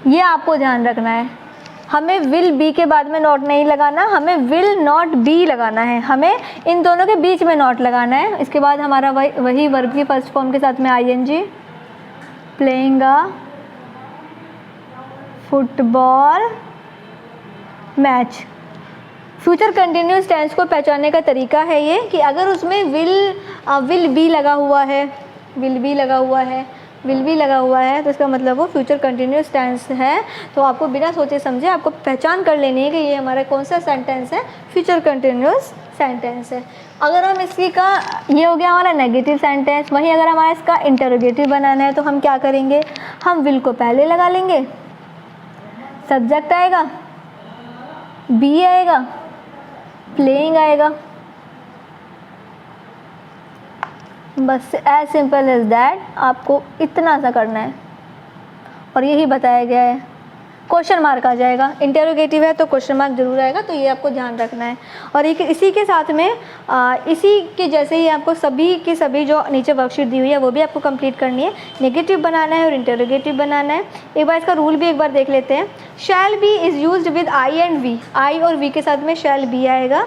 ये आपको ध्यान रखना है। हमें विल बी के बाद में नॉट नहीं लगाना, हमें विल नॉट बी लगाना है, हमें इन दोनों के बीच में नॉट लगाना है। इसके बाद हमारा वही वर्ब की फर्स्ट फॉर्म के साथ में ING, playing a football match. Future continuous tense को पहचानने का तरीका है ये कि अगर उसमें विल बी लगा हुआ है, विल बी लगा हुआ है तो इसका मतलब वो फ्यूचर कंटिन्यूस टेंस है। तो आपको बिना सोचे समझे आपको पहचान कर लेनी है कि ये हमारा कौन सा सेंटेंस है, फ्यूचर कंटिन्यूस सेंटेंस है। अगर हम इसकी का, ये हो गया हमारा नेगेटिव सेंटेंस। वहीं अगर हमारा इसका इंटरोगेटिव बनाना है तो हम क्या करेंगे, हम विल को पहले लगा लेंगे, सब्जेक्ट आएगा, बी आएगा, प्लेइंग आएगा, बस एज सिंपल एज दैट। आपको इतना सा करना है और यही बताया गया है। क्वेश्चन मार्क आ जाएगा। इंटेरोगेटिव है तो क्वेश्चन मार्क जरूर आएगा, तो ये आपको ध्यान रखना है। और इसी के साथ में इसी के जैसे ही आपको सभी की सभी जो नीचे वर्कशीट दी हुई है वो भी आपको कंप्लीट करनी है। नेगेटिव बनाना है और इंटेरोगेटिव बनाना है। एक बार इसका रूल भी एक बार देख लेते हैं। Shall be is used with I and we, I और वी के साथ में शैल बी आएगा।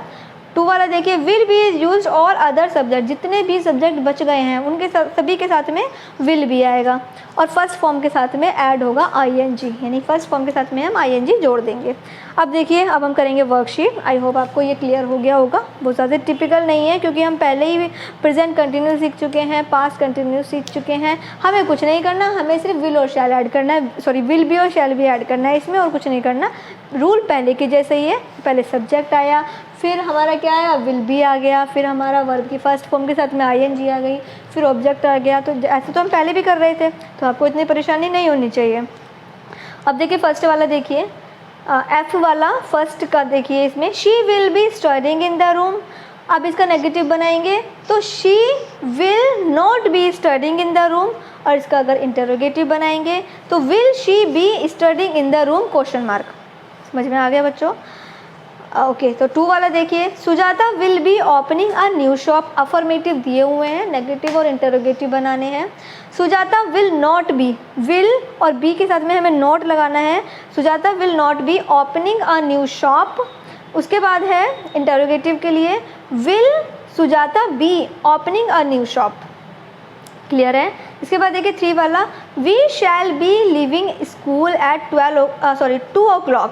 2 वाला देखिए, विल बी इज यूज और अदर सब्जेक्ट, जितने भी सब्जेक्ट बच गए हैं उनके सभी के साथ में विल भी आएगा। और फर्स्ट फॉर्म के साथ में ऐड होगा आईएनजी, यानी फर्स्ट फॉर्म के साथ में हम आईएनजी जोड़ देंगे। अब देखिए, अब हम करेंगे वर्कशीट। आई होप आपको ये क्लियर हो गया होगा। बहुत ज़्यादा टिपिकल नहीं है क्योंकि हम पहले ही प्रेजेंट कंटिन्यूस सीख चुके हैं, पास्ट कंटिन्यूस सीख चुके हैं। हमें कुछ नहीं करना, हमें सिर्फ विल और शैल ऐड करना है, सॉरी विल बी और शैल भी ऐड करना है इसमें, और कुछ नहीं करना। रूल पहले के जैसे ही है, पहले सब्जेक्ट आया, फिर हमारा क्या आया, विल बी आ गया, फिर हमारा वर्ब की फर्स्ट फॉर्म के साथ में आईएनजी आ गई, फिर ऑब्जेक्ट आ गया। तो ऐसे तो हम पहले भी कर रहे थे, तो आपको इतनी परेशानी नहीं होनी चाहिए। अब देखिए फर्स्ट वाला, देखिए एफ वाला फर्स्ट का देखिए, इसमें she will be studying in the room. अब इसका नेगेटिव बनाएंगे तो she will not be studying in the room, और इसका अगर इंटरोगेटिव बनाएंगे तो will she be studying in the room, question mark. समझ में आ गया बच्चों? ओके, तो 2 वाला देखिए, Sujata will be opening a new shop. Affirmative दिए हुए हैं, नेगेटिव और इंटरोगेटिव बनाने हैं। Sujata will not be, will और बी के साथ में हमें नॉट लगाना है। Sujata will not be opening a new shop. उसके बाद है इंटरोगेटिव के लिए, will Sujata be opening a new shop. Clear है? इसके बाद देखिए 3 वाला, we shall be leaving school at 2 o'clock।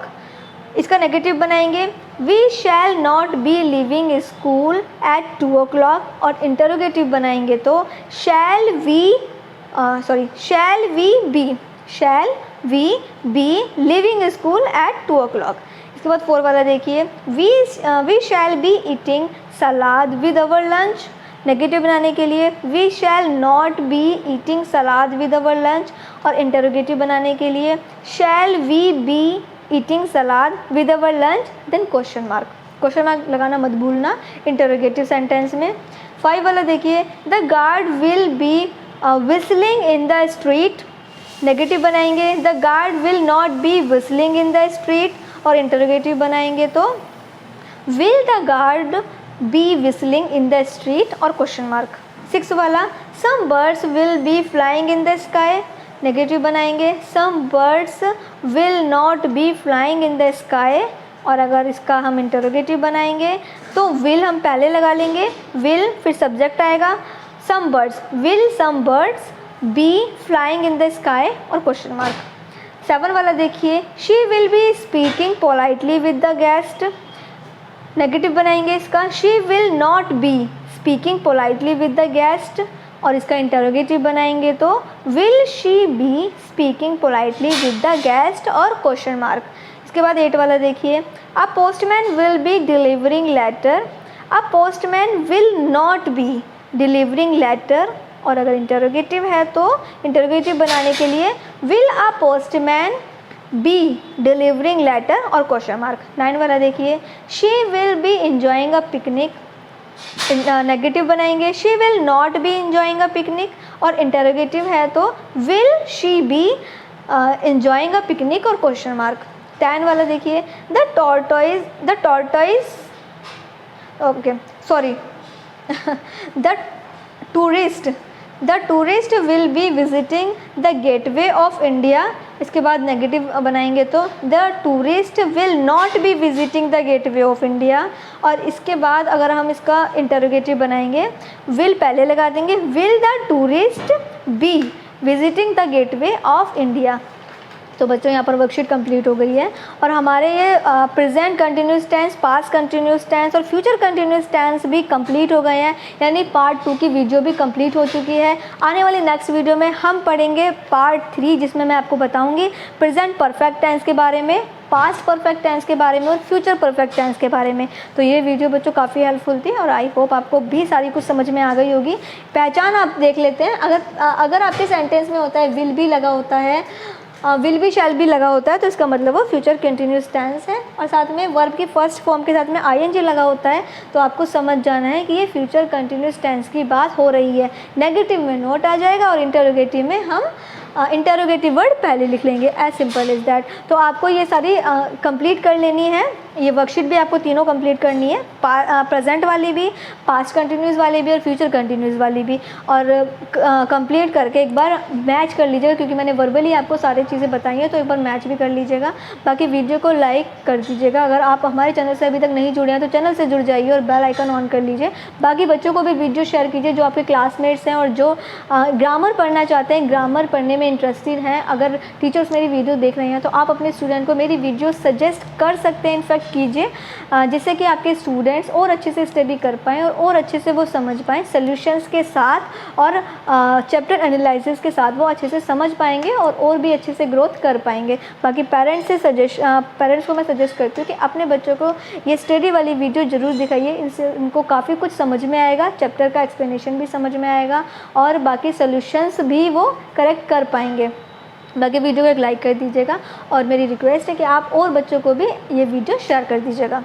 इसका नेगेटिव बनाएंगे, we shall not be leaving school at 2 o'clock। और इंटरोगेटिव बनाएंगे तो shall we be leaving school at 2 o'clock। इसके बाद 4 वाला देखिए, we shall be eating salad with our lunch. Negative बनाने के लिए, we shall not be eating salad with our lunch. और इंटरोगेटिव बनाने के लिए, shall we be eating salad with our lunch, then question mark. Question mark लगाना मत भूलना इंटरोगेटिव सेंटेंस में। 5 वाला देखिए, the guard will be whistling in the street. Negative बनाएंगे, the guard will not be whistling in the street. और interrogative बनाएंगे तो will the guard be whistling in the street, और क्वेश्चन मार्क। 6 वाला, some birds will be flying in the sky. Negative बनाएंगे, some birds will not be flying in the sky. और अगर इसका हम इंटरोगेटिव बनाएंगे तो विल हम पहले लगा लेंगे, विल फिर सब्जेक्ट आएगा, some birds be flying in the sky, और क्वेश्चन मार्क। 7 वाला देखिए, she will be speaking politely with the guest. Negative बनाएंगे इसका, she will not be speaking politely with the guest. और इसका इंटरोगेटिव बनाएंगे तो will she be speaking politely with the guest, और क्वेश्चन मार्क। इसके बाद 8 वाला देखिए, a postman will be delivering letter. A postman will not be delivering letter. और अगर इंटरोगेटिव है तो इंटरोगेटिव बनाने के लिए, will a postman be delivering letter, और क्वेश्चन मार्क। 9 वाला देखिए, she will be enjoying a picnic. Negative बनाएंगे, she will not be enjoying a picnic. और इंटरोगेटिव है तो will she be enjoying a picnic, और क्वेश्चन मार्क। 10 वाला देखिए, the tourist will be visiting the gateway of India. इसके बाद negative बनाएंगे तो the tourist will not B visiting the gateway of India. और इसके बाद अगर हम इसका इंटरोगेटिव बनाएंगे, विल पहले लगा देंगे, will the tourist B visiting the gateway of India. तो बच्चों यहाँ पर वर्कशीट कंप्लीट हो गई है और हमारे ये present continuous tense, past continuous tense और फ्यूचर कंटिन्यूस टेंस भी कंप्लीट हो गए हैं, यानी पार्ट 2 की वीडियो भी कंप्लीट हो चुकी है। आने वाली नेक्स्ट वीडियो में हम पढ़ेंगे पार्ट 3, जिसमें मैं आपको बताऊँगी प्रेजेंट परफेक्ट टेंस के बारे में, पास्ट परफेक्ट टेंस के बारे में और फ्यूचर परफेक्ट टेंस के बारे में। तो ये वीडियो बच्चों काफ़ी हेल्पफुल थी और आई होप आपको भी सारी कुछ समझ में आ गई होगी। पहचान आप देख लेते हैं, अगर आपके सेंटेंस में होता है विल भी लगा होता है, विल भी शैल भी लगा होता है, तो इसका मतलब वो फ्यूचर कंटिन्यूस टेंस है। और साथ में वर्ब की फर्स्ट फॉर्म के साथ में आईएनजी लगा होता है, तो आपको समझ जाना है कि ये फ्यूचर कंटिन्यूस टेंस की बात हो रही है। नेगेटिव में नोट आ जाएगा और इंटरोगेटिव में हम इंटरोगेटिव वर्ड पहले लिख लेंगे, एज सिंपल इज़ दैट। तो आपको ये सारी कंप्लीट कर लेनी है, ये वर्कशीट भी आपको तीनों कंप्लीट करनी है, प्रेजेंट वाली भी, पास्ट कंटिन्यूस वाली भी और फ्यूचर कंटिन्यूस वाली भी। और कंप्लीट करके एक बार मैच कर लीजिएगा, क्योंकि मैंने वर्बली आपको सारी चीज़ें बताई हैं, तो एक बार मैच भी कर लीजिएगा। बाकी वीडियो को लाइक कर दीजिएगा। अगर आप हमारे चैनल से अभी तक नहीं जुड़े हैं तो चैनल से जुड़ जाइए और बेल आइकन ऑन कर लीजिए। बाकी बच्चों को भी वीडियो शेयर कीजिए जो आपके क्लासमेट्स हैं और जो ग्रामर पढ़ना चाहते हैं, ग्रामर पढ़ने में इंटरेस्टेड हैं। अगर टीचर्स मेरी वीडियो देख रहे हैं तो आप अपने स्टूडेंट को मेरी वीडियो सजेस्ट कर सकते हैं, इनफैक्ट कीजिए, जिससे कि आपके स्टूडेंट्स और अच्छे से स्टडी कर पाएँ और अच्छे से वो समझ पाएँ सॉल्यूशंस के साथ, और चैप्टर एनालिसिस के साथ वो अच्छे से समझ पाएंगे और भी अच्छे से ग्रोथ कर पाएंगे। बाकी पेरेंट्स को मैं सजेस्ट करती हूँ कि अपने बच्चों को ये स्टडी वाली वीडियो ज़रूर दिखाइए, इनसे उनको काफ़ी कुछ समझ में आएगा, चैप्टर का एक्सप्लेनेशन भी समझ में आएगा और बाकी सॉल्यूशंस भी वो करेक्ट कर पाएंगे। बाकी वीडियो को एक लाइक कर दीजिएगा और मेरी रिक्वेस्ट है कि आप और बच्चों को भी ये वीडियो शेयर कर दीजिएगा।